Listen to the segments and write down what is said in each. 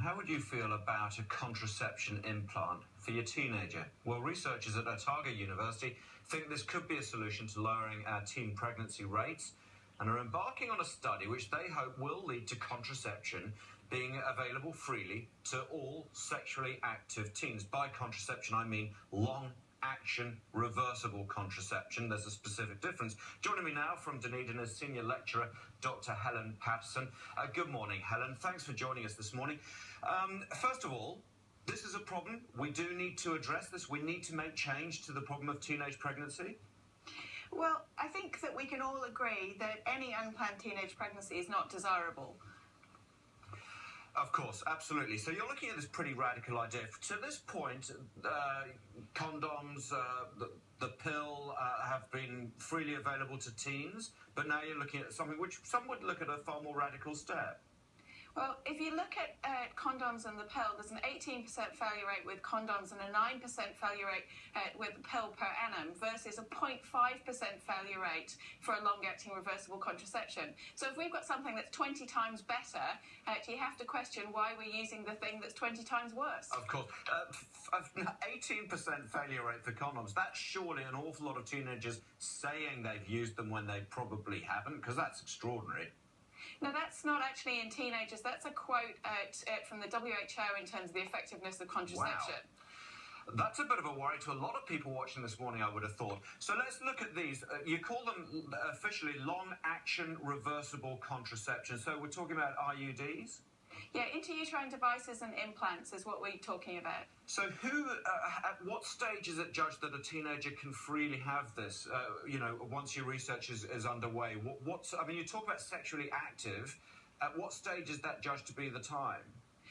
how would you feel about a contraception implant for your teenager? Well, researchers at Otago University think this could be a solution to lowering our teen pregnancy rates and are embarking on a study which they hope will lead to contraception being available freely to all sexually active teens. By contraception, I mean long-action reversible contraception. There's a specific difference. Joining me now from Dunedin is Senior Lecturer Dr. Helen Paterson. Good morning, Helen. Thanks for joining us this morning. First of all, this is a problem. We do need to address this. We need to make change to the problem of teenage pregnancy. Well, I think that we can all agree that any unplanned teenage pregnancy is not desirable. Of course, absolutely. So you're looking at this pretty radical idea. To this point, condoms, the pill have been freely available to teens, but now you're looking at something which some would look at a far more radical step. Well, if you look at condoms and the pill, there's an 18% failure rate with condoms and a 9% failure rate with the pill per annum versus a 0.5% failure rate for a long-acting reversible contraception. So if we've got something that's 20 times better, you have to question why we're using the thing that's 20 times worse. Of course. 18% failure rate for condoms. That's surely an awful lot of teenagers saying they've used them when they probably haven't, because that's extraordinary. No, that's not actually in teenagers. That's a quote from the WHO in terms of the effectiveness of contraception. Wow. That's a bit of a worry to a lot of people watching this morning, I would have thought. So let's look at these. You call them officially long-action reversible contraception. So we're talking about IUDs? Yeah, intrauterine devices and implants is what we're talking about. So at what stage is it judged that a teenager can freely have this, once your research is underway? I mean, you talk about sexually active. At what stage is that judged to be the time?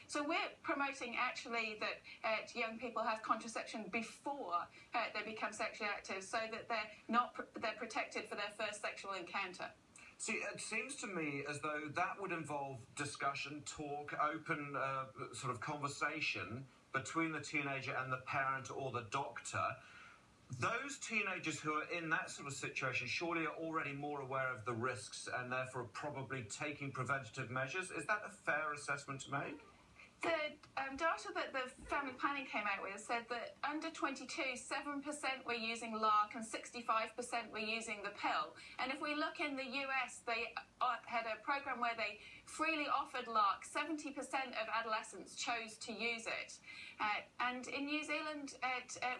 So we're promoting actually that young people have contraception before they become sexually active so that they're protected for their first sexual encounter. See, it seems to me as though that would involve discussion, talk, open sort of conversation between the teenager and the parent or the doctor. Those teenagers who are in that sort of situation surely are already more aware of the risks and therefore are probably taking preventative measures. Is that a fair assessment to make? The data that the family planning came out with said that under 22, 7% were using LARC and 65% were using the pill. And if we look in the US, they had a program where they freely offered LARC. 70% of adolescents chose to use it. And in New Zealand,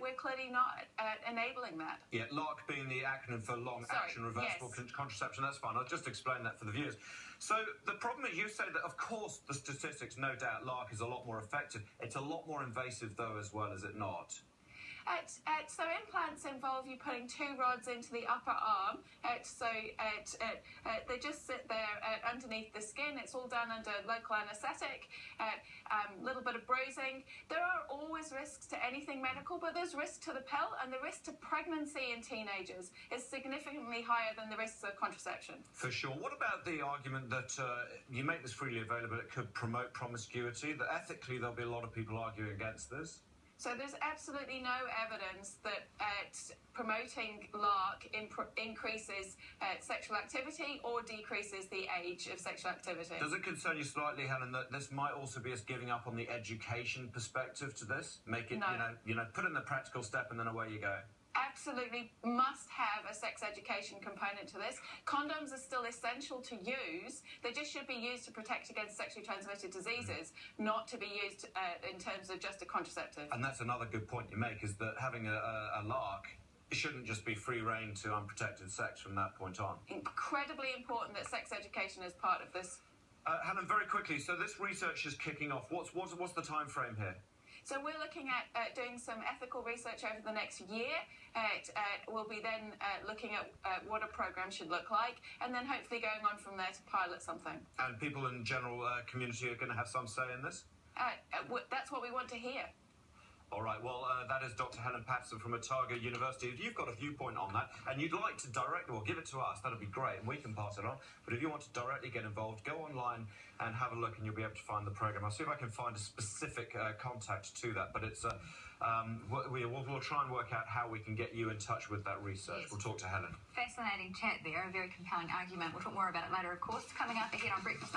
we're clearly not enabling that. Yeah, LARC being the acronym for long-action reversible contraception. That's fine. I'll just explain that for the viewers. So the problem is you say that, of course, the statistics, no doubt, LARC is a lot more effective. It's a lot more invasive, though, as well, is it not? So implants involve you putting two rods into the upper arm. They just sit there underneath the skin. It's all done under local anaesthetic, little bit of bruising. There are always risks to anything medical, but there's risk to the pill, and the risk to pregnancy in teenagers is significantly higher than the risks of contraception. For sure. What about the argument that you make this freely available, it could promote promiscuity, that ethically there'll be a lot of people arguing against this? So there's absolutely no evidence that promoting LARC increases sexual activity or decreases the age of sexual activity. Does it concern you slightly, Helen, that this might also be us giving up on the education perspective to this? Make it, no. Put in the practical step and then away you go. Absolutely must have a sex education component to this. Condoms are still essential to use. They just should be used to protect against sexually transmitted diseases, not to be used in terms of just a contraceptive. And that's another good point you make, is that having a LARC, it shouldn't just be free rein to unprotected sex from that point on. Incredibly important that sex education is part of this. Helen, very quickly, so this research is kicking off. What's the time frame here? So we're looking at doing some ethical research over the next year. We'll be then looking at what a program should look like, and then hopefully going on from there to pilot something. And people in general community are going to have some say in this? That's what we want to hear. All right, well, that is Dr. Helen Paterson from Otago University. If you've got a viewpoint on that and you'd like to give it to us, that'd be great, and we can pass it on. But if you want to directly get involved, go online and have a look, and you'll be able to find the programme. I'll see if I can find a specific contact to that, but it's we'll try and work out how we can get you in touch with that research. Yes. We'll talk to Helen. Fascinating chat there, a very compelling argument. We'll talk more about it later, of course. Coming up ahead on Breakfast